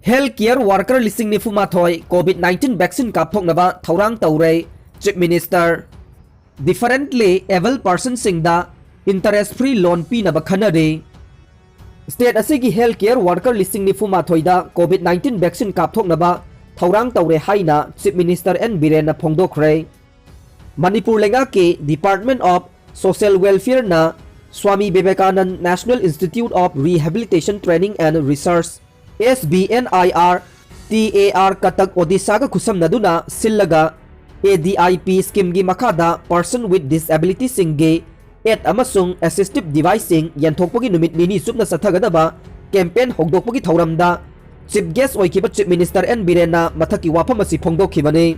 Health care worker listing ni fumathoi COVID-19 vaccine kapthoknaba thaurang tawre Chief Minister. Differently able person singda interest free loan pinaba khanare. State asigi health care worker listing ni fumathoi da COVID-19 vaccine kapthoknaba thaurang tawre haina Chief Minister N Biren na phongdokre. Manipur lenga ke Department of Social Welfare na Swami Vivekanand National Institute of Rehabilitation Training and Research SBNIR TAR katak Odisha ka khusam naduna sillaga ADIP scheme gi makada person with disability singge et amasung assistive device yanthokpagi numit nini supna sathagadaba campaign hogdokpagi thauramda chief guest oikiba Chief Minister N Birena mathaki wafam asi phongdokhibani.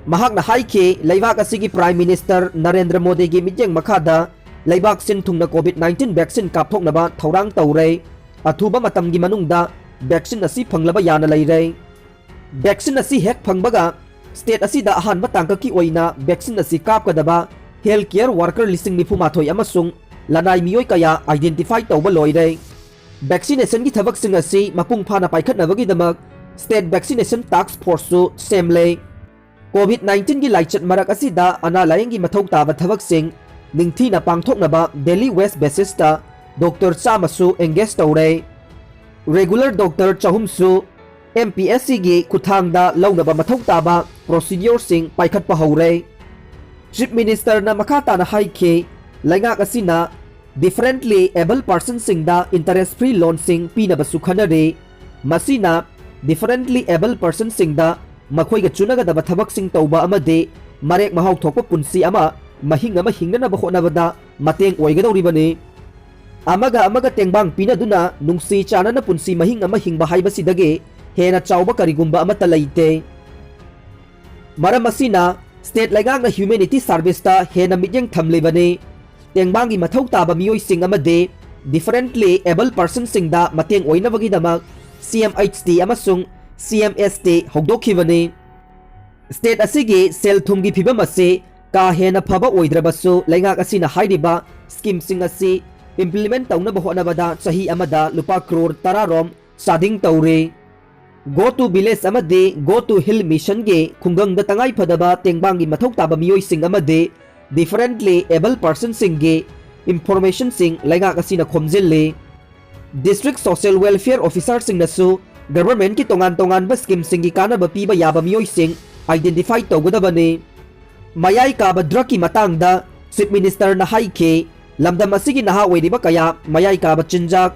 Mahakna haike leibak asigi Prime Minister Narendra Modi gi mijeng makada leibak sin thungna COVID-19 vaccine kapthoknaba thaurang tawre athuba matamgi manungda vaccine asi phanglaba yana leire. Vaccine asi hek phangbaga state asi da ahan batangka ki oina vaccine asi kapkadaba healthcare worker listing ni fumathoi amasung lanai miyoi kaya identify tawba loire. Vaccination gi thabak sing asi mapung phana paikhatnabagi damak state vaccination task force su semle. COVID-19 gi laichat marak asi da ana layeng gi mathau taba thabak sing ningthi na pangthoknaba daily west basis ta Dr. Chamasu engage tawre. Regular Dr. Chahumsu MPSC gi kuthangda launaba mathau taba procedure sing paikhat pa haure. Chief Minister na makata na haike laingak asina differently able person singda interest free loan sing pinaba sukhanare masina differently able person singda makhoi ga chunaga daba thabak sing tawba amade marek mahau thokpa punsi ama mahing ama hingnana ba khonabada mateng oigadoribani. Amaga tengbang pinaduna nungsi chana na punsi mahing ama hingba haibasidage hena chawba karigumba amata laite. Maram asina state laigang na humanity service ta hena midyang thamlebane tengbangi mathau taba miyoi sing amade differently able person singda mateng oinabagi damak CMHT amasung CMST hogdokhibane. State asigi sel thumgi phibam ase ka hena phaba oidrabasu laingak asina hairiba scheme sing asi implement tauna bahona bada sahi amada lupa crore tararom sading taure. Go to village amade go to hill mission ge khungang da tangai phadaba tengbangi mathau taba miyoi sing amade differently able person sing ge information sing lainga kasina khomjelle. District social welfare officer sing nasu government ki tongan ba scheme sing gi kana ba piba yaba miyoi sing identify tawgadabane. Mayai ka ba drug ki matangda Chief Minister na haike lamdam asigi naha oiriba kaya mayai ka ba chinjak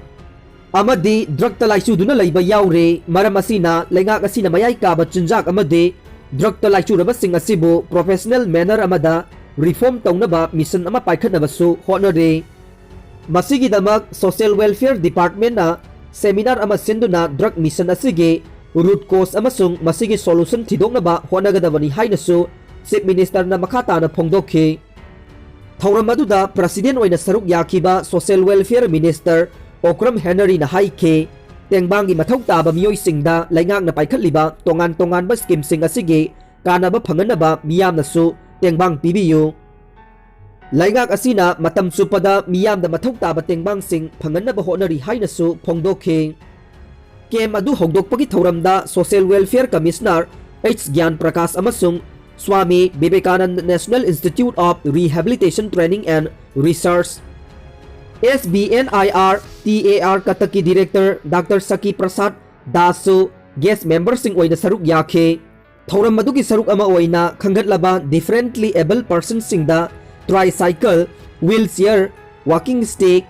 amadi drug talai suduna leiba yaure maram asina laingak asina mayai ka ba chinjak amade drug talai churaba sing asibu professional manner amada reform taunaba mission ama paikhatnaba su honore. Masigi damak social welfare department na seminar ama senduna drug mission asige root cause amasung masigi solution thidoknaba honagadabani hainasu Chief Minister na makata na phongdokhi. Thauram aduda President oina saruk yakiba Social Welfare Minister Okram Henry na haike tengbangi mathau taba miyoi singda laingak na paikhatliba tongan ba scheme sing asige kanaba phanganaba miyam nasu tengbang pibiyu. Laingak asina matam supada miyam da mathau taba tengbang sing phanganaba honari hainasu phongdokhi. Kem adu hogdokpagi thauramda Social Welfare Commissioner H Gyan Prakash amasung Swami Vivekanand National Institute of Rehabilitation Training and Research SBNIR TAR kataki Director Dr. Saki Prasad Dasu guest member sing oina saruk yakhe. Thauram madugi saruk ama oina khangatlaba differently able person singda tricycle, wheelchair, walking stick,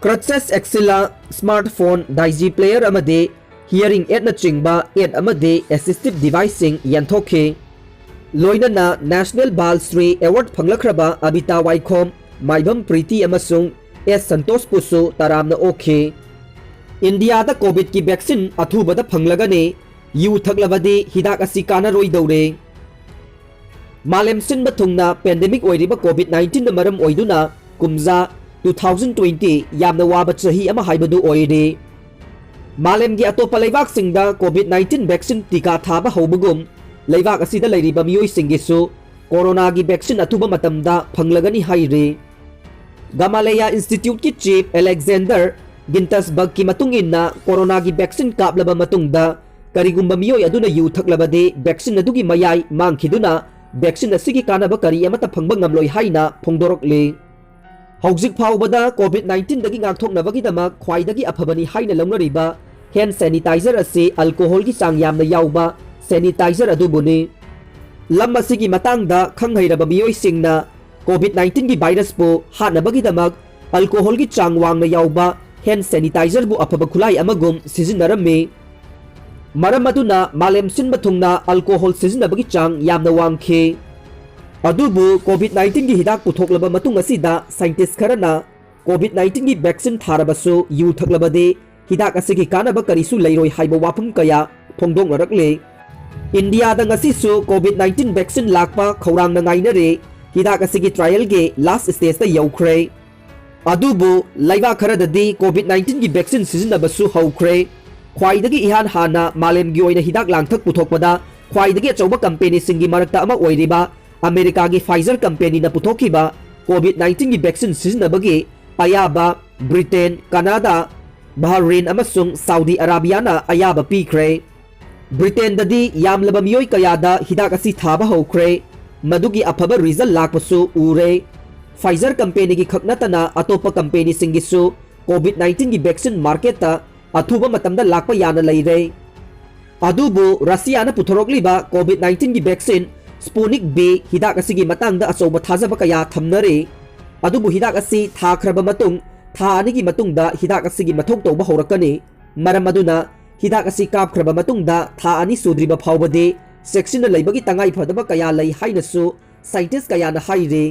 crutches axilla, smartphone, digi player amade hearing aid na chingba aid amade assistive device sing yanthokhe. Loina na National Bal Shri Award phanglakraba Abita Waikhom Maibam Priti amasung S Santosh pusu taram na okhe. India da COVID ki vaccine athuba da phanglagane yu thaklabadi hidak asi kana roi daure. Malem sin bathungna pandemic oiriba COVID-19 na maram oiduna kumza 2020 yamna waba chahi ama haibadu oire. Malem gi atopa leibak singda COVID-19 vaccine tika thaba hobugum leibak asida leiriba miyoi singisu corona gi vaccine athuba matamda phanglagani haire. Gamaleya Institute ki Chief Alexander गिंटसबर्ग की मतुंग इन्ना corona की vaccine कापलब मतुंगदा करिगुंबा मियोय अदुना you थकलबदे vaccine अदुगी मयाय मांगखिदुना vaccine असिगी कानबा करी अमता फंगबा ngamloi हाइना फोंदोरकले हौजिक फाउबदा कोविड-19 दगी ngakthoknabagidama khwaidagi afabani haina launariba hand sanitizer ase alcohol gi chang yamna yauba sanitizer adubuni lam asigi matangda khanghairaba miyoi singna कोविड-19 की virus बो हानबगीदमक alcohol की चांग वांगना याउबा hand sanitiser बो अफब खुलाई अमगुम सिजिनरमे मरम अदुना मालेम सिनबा थुंगना alcohol सिजिनबगी चांग यामना वांगखे अदुबु कोविड-19 की हिदाक पुथोकलबा मतुंग असिदा scientist Kharna कोविड-19 की vaccine थारबसु you थकलबदे हिदाक असिगी कानबा करिसु लैरोय हाइबा वाफम कया फोंदोंगरकले India दा ngasisu कोविड-19 vaccine Lakpa खौरांगना ngainare हिदाक असिगी trial के लास्ट स्टेज ता यौख्रे अदुबु लाइबा खरददी कोविड-19 की वैक्सीन सिजिनबसु हौख्रे ख्वाइदगी इहान हाना मालेमगी ओइना हिदाक लांगथक पुथोकपदा ख्वाइदगी अचौबा कंपनी सिंगी मरकता अमा ओइरिबा अमेरिका की फाइजर कंपनी न पुथोकिबा कोविड-19 की वैक्सीन सिजिनबगी अयाबा ब्रिटेन कनाडा बहरीन अमसुंग सऊदी अरेबिया ना अयाबा पीख्रे ब्रिटेन ददी यामलबा मियोय कयादा हिदाक असि थाबा हौख्रे मदुगी अफब रिजल्ट लाकपसु उरे फाइजर कंपनी की खकनतना अतोप कंपनी सिंगिसु कोविड-19 की वैक्सीन मार्केट अथुबा मतमदा लाकपा याना लैरे अदुबु रशिया न पुथोरकलिबा कोविड-19 की वैक्सीन स्पुनिक बी हिदाक असिगी मतंगदा अचौबा थाजबा कया थमनरे अदुबु हिदाक असि थाख्रबा मतुंग था अनिगी मतुंगदा हिदाक असिगी मथौक तौबा हौरकनी मरम अदुना हिदाक असि कापख्रबा मतुंगदा था अनि सुद्रिबा फावबदे सेक्शन लैबगी तंगाई फदबा कया लै हाइनसु साइंटिस्ट कया न हाइरे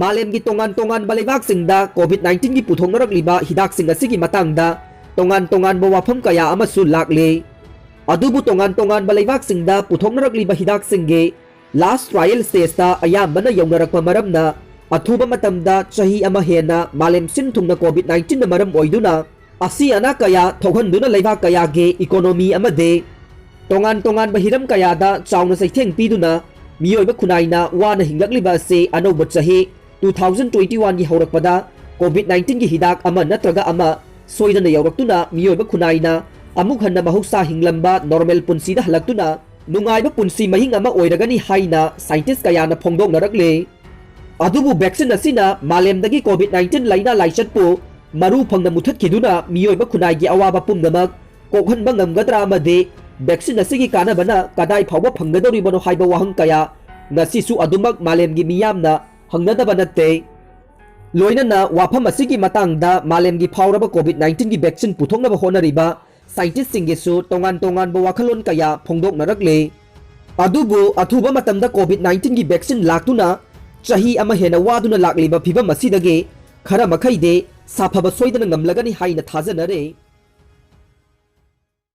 मालेम की तोंगान तोंगान बलेबाक सिंगदा कोविड-19 की पुथोंगरकलिबा हिदाक सिंग असिगी मतंगदा तोंगान तोंगान बवाफम कया अमसु लाकले अदुबु तोंगान तोंगान बलेबाक सिंगदा पुथोंगरकलिबा हिदाक सिंगे लास्ट ट्रायल स्टेज ता अयामबना यौनरकपा मरमना अथुबा मतमदा चही अमा हेना मालेम सिन थुंगना कोविड-19 न मरम ओइदुना असि अना कया थोगनदुना लेबा कया गे इकोनॉमी अमदे तोंगान तोंगान बहिरम कयादा चाउना सैथेंग पीदुना मियोइबा खुनाइना वाना हिंगलक्लिबा से अनौबा चही 2021 की हौरकपदा कोविड-19 की हिदाक अमा नत्रगा अमा सोइदना यौरक्तुना मियोइबा खुनाइना अमुक हन्ना महुसा हिंगलंबा नॉर्मल पुंसीदा हलक्तुना नुंगाइबा पुंसी महिंग अमा ओइरगनी हाइना साइंटिस्ट कयाना फोंदोंगनरकले अदुबु वैक्सीन असिना मालेमदगी कोविड-19 लाइना लाइचतपु मरु फंगना मुथतखिदुना मियोइबा खुनाइगी अवाबा पुंगमक कोखनबा ngamgadra amade वैक्सीन असिगी कानबना कदाई फावबा फंगदौरिबनो हाइबा वाहंग कया ngasisu adumak malemgi miyamna hangnadaba natte loinana wafam asigi matangda malemgi फावरबा कोविड-19 की वैक्सीन पुथोंगनबा होनरिबा साइंटिस्ट सिंगेसु तोंगान तोंगान बो वाखलोन कया फोंदोकनरकले अदुबु अथुबा मतमदा कोविड-19 की वैक्सीन लाक्तुना चही अमा हेना वादुना लाक्लिबा फिबम असिदगे खरा मखैदे साफबा सोइदना ngamlagani हाइना थाजनरे।